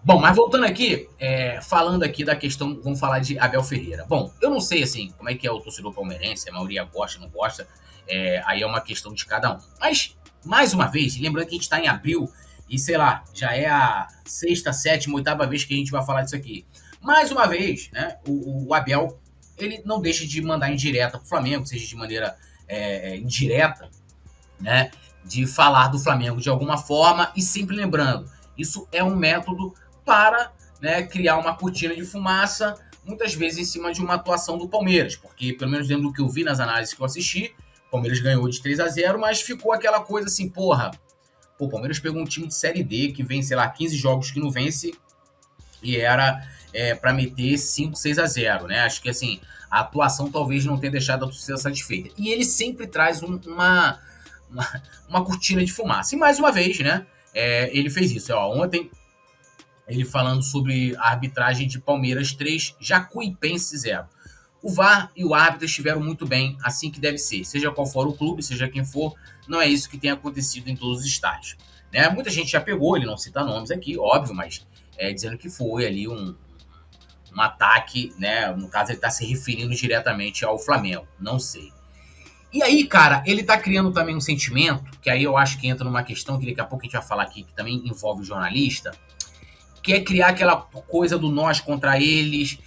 Bom, mas voltando aqui, falando aqui da questão, vamos falar de Abel Ferreira. Bom, eu não sei, assim, como é que é o torcedor palmeirense, a maioria gosta, não gosta, aí é uma questão de cada um. Mas, mais uma vez, lembrando que a gente está em abril e, sei lá, já é a sexta, sétima, oitava vez que a gente vai falar disso aqui. Mais uma vez, né, o Abel, ele não deixa de mandar indireta para o Flamengo, seja de maneira indireta, né, de falar do Flamengo de alguma forma e sempre lembrando, isso é um método para, né, criar uma cortina de fumaça, muitas vezes em cima de uma atuação do Palmeiras, porque pelo menos dentro do que eu vi nas análises que eu assisti, o Palmeiras ganhou de 3-0, mas ficou aquela coisa assim, porra, o Palmeiras pegou um time de Série D que vem, sei lá, 15 jogos que não vence e era para meter 5-6-0, né? Acho que assim, a atuação talvez não tenha deixado a torcida satisfeita. E ele sempre traz uma cortina de fumaça. E mais uma vez, né? Ele fez isso. Ontem, ele falando sobre a arbitragem de Palmeiras 3, Jacuipense 0. O VAR e o árbitro estiveram muito bem, assim que deve ser. Seja qual for o clube, seja quem for, não é isso que tem acontecido em todos os estádios. Né? Muita gente já pegou, ele não cita nomes aqui, óbvio, mas dizendo que foi ali um ataque, né? No caso, ele está se referindo diretamente ao Flamengo. Não sei. E aí, cara, ele tá criando também um sentimento, que aí eu acho que entra numa questão que daqui a pouco a gente vai falar aqui, que também envolve o jornalista, que é criar aquela coisa do nós contra eles,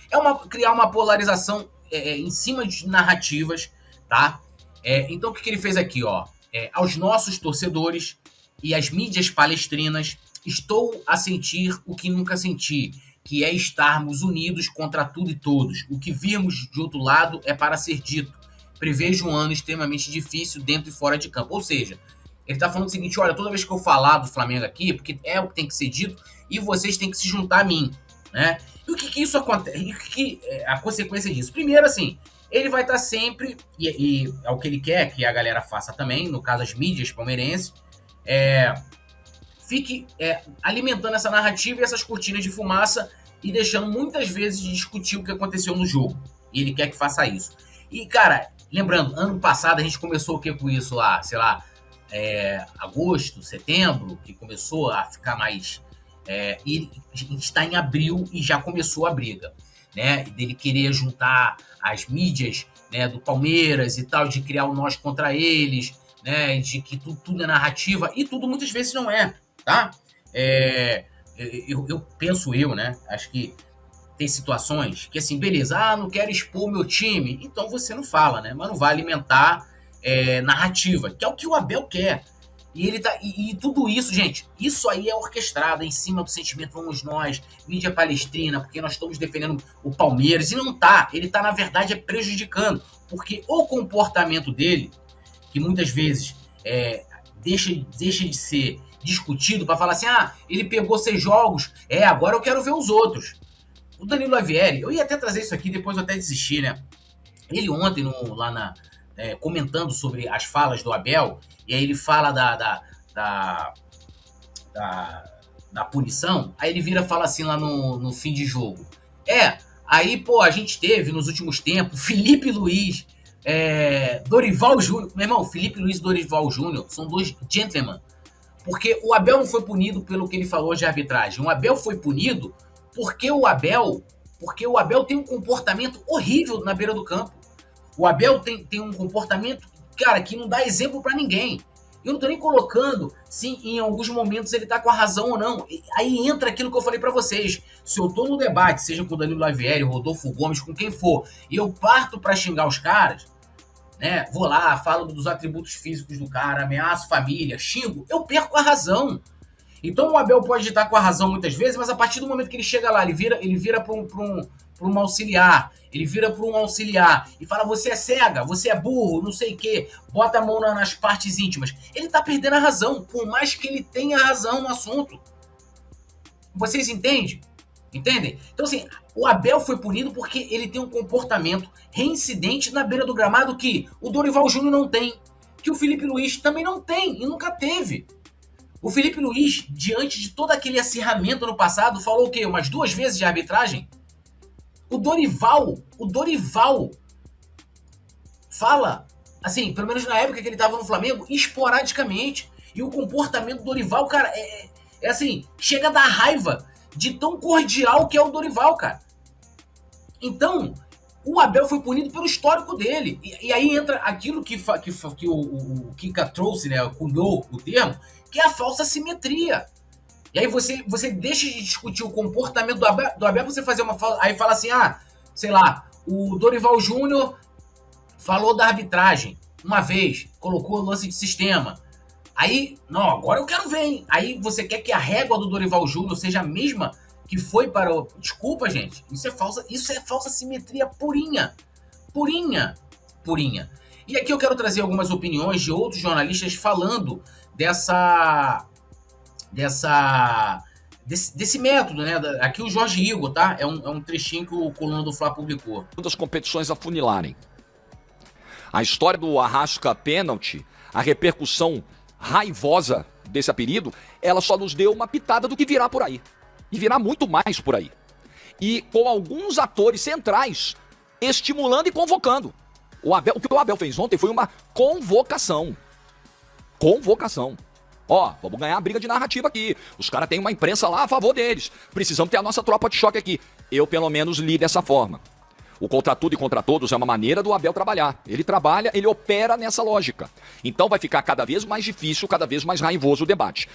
criar uma polarização em cima de narrativas, tá? Então o que ele fez aqui, ó? Aos nossos torcedores e às mídias palestrinas, estou a sentir o que nunca senti, que é estarmos unidos contra tudo e todos. O que virmos de outro lado é para ser dito. Prevejo um ano extremamente difícil dentro e fora de campo. Ou seja, ele está falando o seguinte, olha, toda vez que eu falar do Flamengo aqui, porque é o que tem que ser dito, e vocês têm que se juntar a mim, né? E o que isso acontece? E o que a consequência disso? Primeiro, assim, ele vai estar sempre, e é o que ele quer que a galera faça também, no caso as mídias palmeirenses, fique alimentando essa narrativa e essas cortinas de fumaça e deixando muitas vezes de discutir o que aconteceu no jogo. E ele quer que faça isso. E, cara, lembrando, ano passado a gente começou o que com isso lá? Sei lá, agosto, setembro, que começou a ficar mais... e a gente está em abril e já começou a briga, né? Dele querer juntar as mídias, né, do Palmeiras e tal, de criar o nós contra eles, né? De que tudo é narrativa, e tudo muitas vezes não é, tá? Eu penso, né? Acho que tem situações que, assim, beleza, não quero expor meu time, então você não fala, né? Mas não vai alimentar narrativa, que é o que o Abel quer. E ele tá. E tudo isso, gente, isso aí é orquestrado em cima do sentimento, vamos nós, mídia palestrina, porque nós estamos defendendo o Palmeiras. E não tá. Ele tá, na verdade, prejudicando. Porque o comportamento dele, que muitas vezes deixa de ser discutido para falar assim, ele pegou 6 jogos, agora eu quero ver os outros. O Danilo Lavieri, eu ia até trazer isso aqui, depois eu até desisti, né? Ele ontem, comentando sobre as falas do Abel, e aí ele fala da punição, aí ele vira e fala assim lá no fim de jogo. Aí, pô, a gente teve nos últimos tempos Felipe Luiz, Dorival Júnior. Meu irmão, Felipe Luiz e Dorival Júnior são 2 gentlemen. Porque o Abel não foi punido pelo que ele falou de arbitragem. O Abel foi punido porque o Abel tem um comportamento horrível na beira do campo. O Abel tem um comportamento, cara, que não dá exemplo para ninguém. Eu não tô nem colocando se em alguns momentos ele tá com a razão ou não. Aí entra aquilo que eu falei para vocês. Se eu tô no debate, seja com o Danilo Lavieri, Rodolfo Gomes, com quem for, e eu parto para xingar os caras, né? Vou lá, falo dos atributos físicos do cara, ameaço família, xingo, eu perco a razão. Então o Abel pode estar com a razão muitas vezes, mas a partir do momento que ele chega lá, ele vira para um auxiliar, e fala, você é cega, você é burro, não sei o quê, bota a mão nas partes íntimas. Ele tá perdendo a razão, por mais que ele tenha razão no assunto. Vocês entendem? Entendem? Então, assim, o Abel foi punido porque ele tem um comportamento reincidente na beira do gramado que o Dorival Júnior não tem, que o Felipe Luiz também não tem e nunca teve. O Felipe Luiz, diante de todo aquele acirramento no passado, falou o quê? Umas 2 vezes de arbitragem? O Dorival fala, assim, pelo menos na época que ele estava no Flamengo, esporadicamente. E o comportamento do Dorival, cara, assim, chega a dar raiva de tão cordial que é o Dorival, cara. Então, o Abel foi punido pelo histórico dele. E aí entra aquilo que o Kika trouxe, né, cunhou o termo, que é a falsa simetria. E aí você deixa de discutir o comportamento do Abel pra você fazer uma falsa... Aí fala assim, sei lá, o Dorival Júnior falou da arbitragem uma vez, colocou o lance de sistema. Aí, não, agora eu quero ver, hein? Aí você quer que a régua do Dorival Júnior seja a mesma que foi para o... Desculpa, gente. Isso é falsa simetria purinha. Purinha. E aqui eu quero trazer algumas opiniões de outros jornalistas falando desse método, né? Aqui o Jorge Igor, tá? É um trechinho que o Coluna do Fla publicou. Quando as competições afunilarem. A história do Arrasca pênalti, a repercussão raivosa desse apelido, ela só nos deu uma pitada do que virá por aí. E virá muito mais por aí. E com alguns atores centrais estimulando e convocando. O que o Abel fez ontem foi uma convocação. Ó, vamos ganhar a briga de narrativa aqui. Os caras têm uma imprensa lá a favor deles. Precisamos ter a nossa tropa de choque aqui. Eu, pelo menos, li dessa forma. O contra tudo e contra todos é uma maneira do Abel trabalhar. Ele trabalha, ele opera nessa lógica. Então vai ficar cada vez mais difícil, cada vez mais raivoso o debate.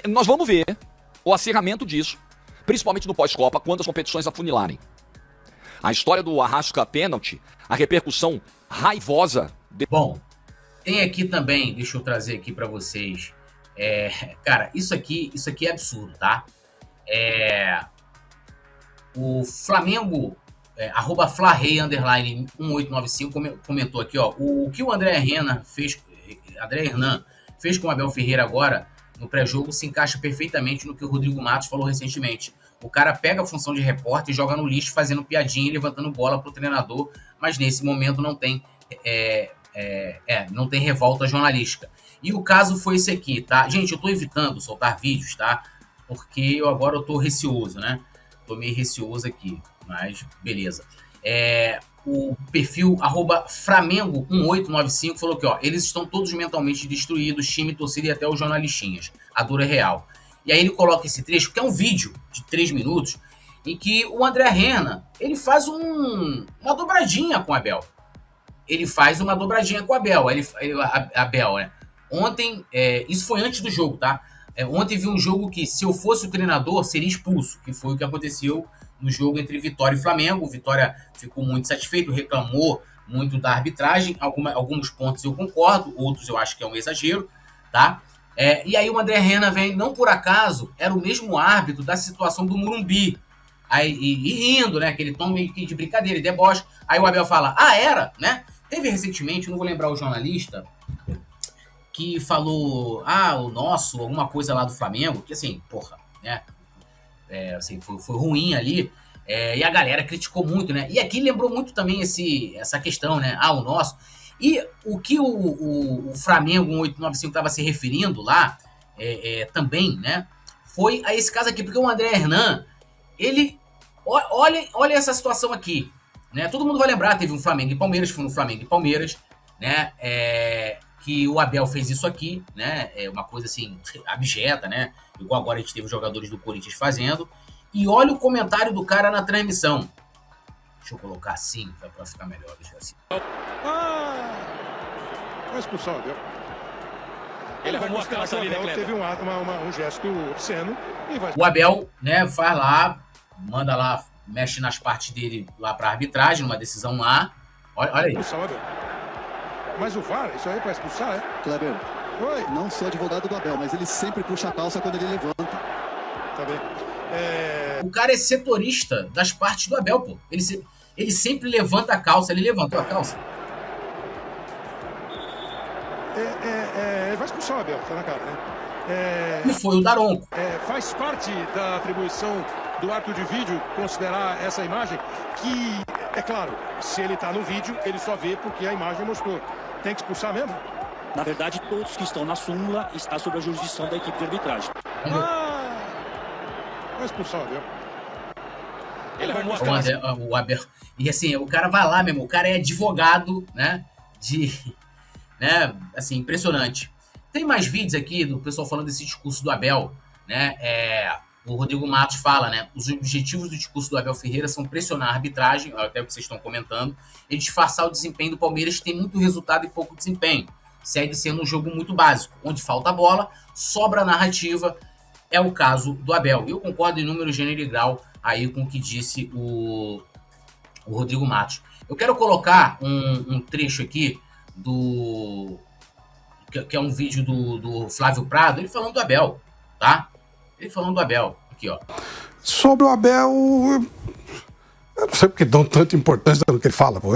Nós vamos ver o acirramento disso, principalmente no pós-Copa, quando as competições afunilarem. A história do Arrasca pênalti, a repercussão raivosa... Bom, tem aqui também, deixa eu trazer aqui pra vocês... cara, isso aqui é absurdo, tá? O Flamengo... @flarrei _1895 comentou aqui, ó, o que o André Hernan fez com o Abel Ferreira agora no pré-jogo se encaixa perfeitamente no que o Rodrigo Matos falou recentemente. O cara pega a função de repórter e joga no lixo fazendo piadinha e levantando bola pro treinador, mas nesse momento não tem revolta jornalística. E o caso foi esse aqui, tá? Gente, eu tô evitando soltar vídeos, tá? Porque agora eu tô receoso, né? Tô meio receoso aqui. Mas, beleza. O perfil @Flamengo1895 falou que, ó, eles estão todos mentalmente destruídos, time, torcida e até os jornalistinhas. A dor é real. E aí ele coloca esse trecho, que é um vídeo de 3 minutos, em que o André Hernan, ele faz uma dobradinha com o Abel. Abel, né? Ontem, isso foi antes do jogo, tá? Ontem vi um jogo que, se eu fosse o treinador, seria expulso, que foi o que aconteceu no jogo entre Vitória e Flamengo. O Vitória ficou muito satisfeito, reclamou muito da arbitragem. Alguns pontos eu concordo, outros eu acho que é um exagero, tá? E aí o André Hernan vem, não por acaso, era o mesmo árbitro da situação do Morumbi. E rindo, né? Aquele tom meio que de brincadeira e deboche. Aí o Abel fala, era, né? Teve recentemente, não vou lembrar o jornalista, que falou, o nosso, alguma coisa lá do Flamengo, que assim, porra, né? Assim, foi ruim ali, e a galera criticou muito, né? E aqui lembrou muito também essa questão, né? O nosso. E o que o Flamengo 1895 estava se referindo lá, também, né? Foi a esse caso aqui, porque o André Hernan, ele... Olha essa situação aqui, né? Todo mundo vai lembrar, teve um Flamengo e Palmeiras, foi no Flamengo e Palmeiras, né? Que o Abel fez isso aqui, né? Uma coisa assim, abjeta, né? Igual agora a gente teve os jogadores do Corinthians fazendo. E olha o comentário do cara na transmissão. Deixa eu colocar assim, pra ficar melhor. Deixa assim. Vai expulsar o Abel. Ele arrumou a calça ali, né, Kleber? Teve um gesto obsceno e vai... O Abel, né, faz lá, manda lá, mexe nas partes dele lá pra arbitragem, numa decisão lá. Olha aí. Expulsar o Abel. Mas o VAR, isso aí é pra expulsar, Kleber, Oi. Não sou advogado do Abel, mas ele sempre puxa a calça quando ele levanta. Tá bem. O cara é setorista das partes do Abel, pô. Ele sempre levanta a calça, ele levantou a calça. Vai expulsar o Abel, tá na cara, né? E foi o Daronco. Faz parte da atribuição do árbitro de vídeo considerar essa imagem, que, é claro, se ele tá no vídeo, ele só vê porque a imagem mostrou. Tem que expulsar mesmo? Na verdade, todos que estão na súmula está sob a jurisdição da equipe de arbitragem. Vai expulsar o Abel. Ele arrumou a calça. O Abel. E assim, o cara vai lá mesmo, o cara é advogado, né? Né? Assim, impressionante. Tem mais vídeos aqui do pessoal falando desse discurso do Abel, né? o Rodrigo Matos fala, né? Os objetivos do discurso do Abel Ferreira são pressionar a arbitragem, até o que vocês estão comentando, e disfarçar o desempenho do Palmeiras, que tem muito resultado e pouco desempenho. Segue sendo um jogo muito básico, onde falta a bola, sobra a narrativa, é o caso do Abel. Eu concordo em número, gênero e grau aí com o que disse o Rodrigo Matos. Eu quero colocar um trecho aqui que é um vídeo do Flávio Prado, ele falando do Abel, tá? Ele falando do Abel, aqui, ó. Sobre o Abel, eu não sei porque dão tanta importância no que ele fala, pô.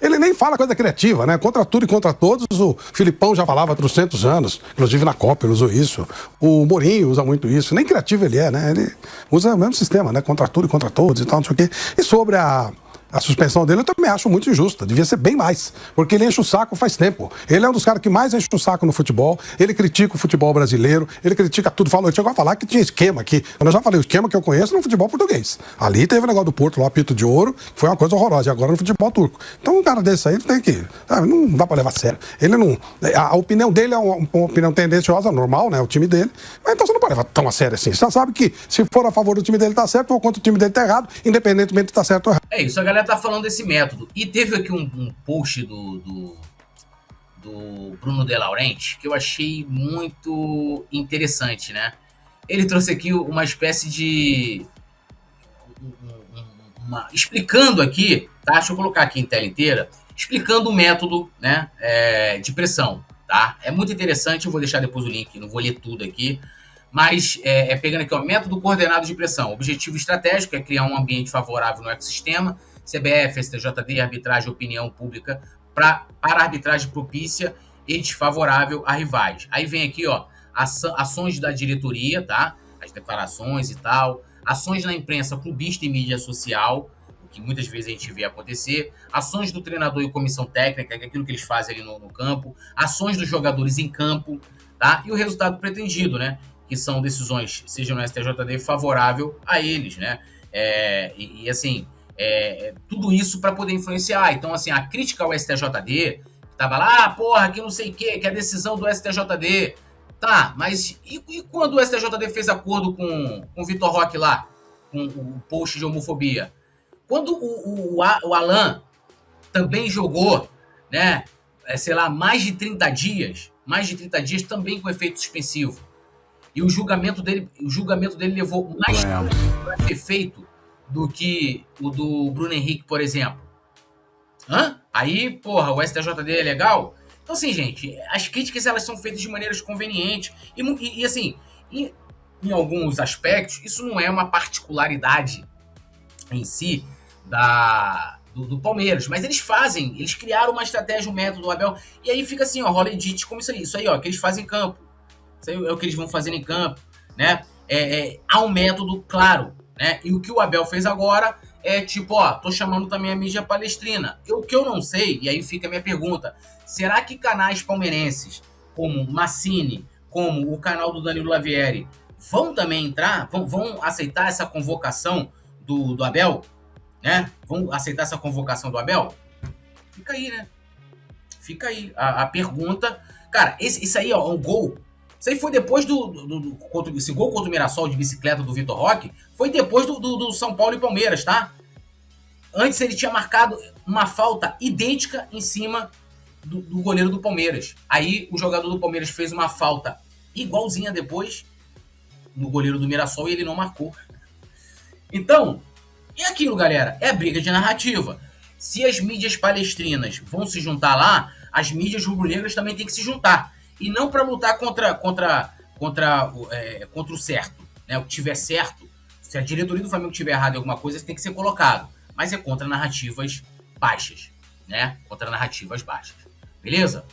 Ele nem fala coisa criativa, né? Contra tudo e contra todos, o Filipão já falava há 300 anos, inclusive na Copa ele usou isso. O Mourinho usa muito isso, nem criativo ele é, né? Ele usa o mesmo sistema, né? Contra tudo e contra todos e tal, não sei o quê. E sobre a suspensão dele eu também acho muito injusta, devia ser bem mais, porque ele enche o saco faz tempo. Ele é um dos caras que mais enche o saco no futebol, ele critica o futebol brasileiro, ele critica tudo. Ele chegou a falar que tinha esquema aqui. Eu já falei, o esquema que eu conheço no futebol português. Ali teve o negócio do Porto, lá, apito de ouro, que foi uma coisa horrorosa, e agora no futebol turco. Então um cara desse aí tem que... não dá pra levar a sério. Ele não... A opinião dele é uma opinião tendenciosa, normal, né? O time dele. Mas então você não pode levar tão a sério assim. Você já sabe que se for a favor do time dele tá certo, ou contra o time dele tá errado, independentemente de tá certo ou errado. É isso, a galera tá falando desse método. E teve aqui um post do Bruno De Laurenti que eu achei muito interessante, né? Ele trouxe aqui uma espécie de... explicando aqui, tá? Deixa eu colocar aqui em tela inteira, explicando o método, né, de pressão, tá? É muito interessante, eu vou deixar depois o link, não vou ler tudo aqui, mas pegando aqui, ó, método coordenado de pressão. Objetivo estratégico é criar um ambiente favorável no ecossistema, CBF, STJD, arbitragem, opinião pública, para arbitragem propícia e desfavorável a rivais. Aí vem aqui, ó, ações da diretoria, tá? As declarações e tal, ações na imprensa clubista e mídia social, o que muitas vezes a gente vê acontecer, ações do treinador e comissão técnica, que é aquilo que eles fazem ali no campo, ações dos jogadores em campo, tá? E o resultado pretendido, né? Que são decisões, seja no STJD, favorável a eles, né? Assim... tudo isso para poder influenciar. Então, assim, a crítica ao STJD, que tava lá, porra, que não sei o quê, que a decisão do STJD. Tá, mas e quando o STJD fez acordo com o Vitor Roque lá, com o post de homofobia? Quando o Alan também jogou, né, sei lá, mais de 30 dias também com efeito suspensivo. E o julgamento dele levou mais tempo para ser feito do que o do Bruno Henrique, por exemplo. Aí, porra, o STJD é legal? Então, assim, gente, as críticas, elas são feitas de maneiras convenientes. E assim, em alguns aspectos, isso não é uma particularidade em si do Palmeiras. Mas eles criaram uma estratégia, um método, o Abel. E aí fica assim, ó, rola edit, como isso aí, ó, que eles fazem em campo. Isso aí é o que eles vão fazer em campo, né? Há um método claro, né? E o que o Abel fez agora é tipo, ó, tô chamando também a mídia palestrina. O que eu não sei, e aí fica a minha pergunta, será que canais palmeirenses, como Massini, como o canal do Danilo Lavieri, vão também entrar, vão aceitar essa convocação do Abel, né? Vão aceitar essa convocação do Abel? Fica aí, né? Fica aí a pergunta. Cara, isso aí, ó, um gol. Isso aí foi depois esse gol contra o Mirassol de bicicleta do Vitor Roque, foi depois do São Paulo e Palmeiras, tá? Antes ele tinha marcado uma falta idêntica em cima do goleiro do Palmeiras. Aí o jogador do Palmeiras fez uma falta igualzinha depois no goleiro do Mirassol e ele não marcou. Então, é aquilo, galera, é a briga de narrativa. Se as mídias palestrinas vão se juntar lá, as mídias rubro-negras também têm que se juntar. E não para lutar contra o certo, né? O que tiver certo, se a diretoria do Flamengo tiver errado em alguma coisa, isso tem que ser colocado. Mas é contra narrativas baixas, né? Contra narrativas baixas. Beleza?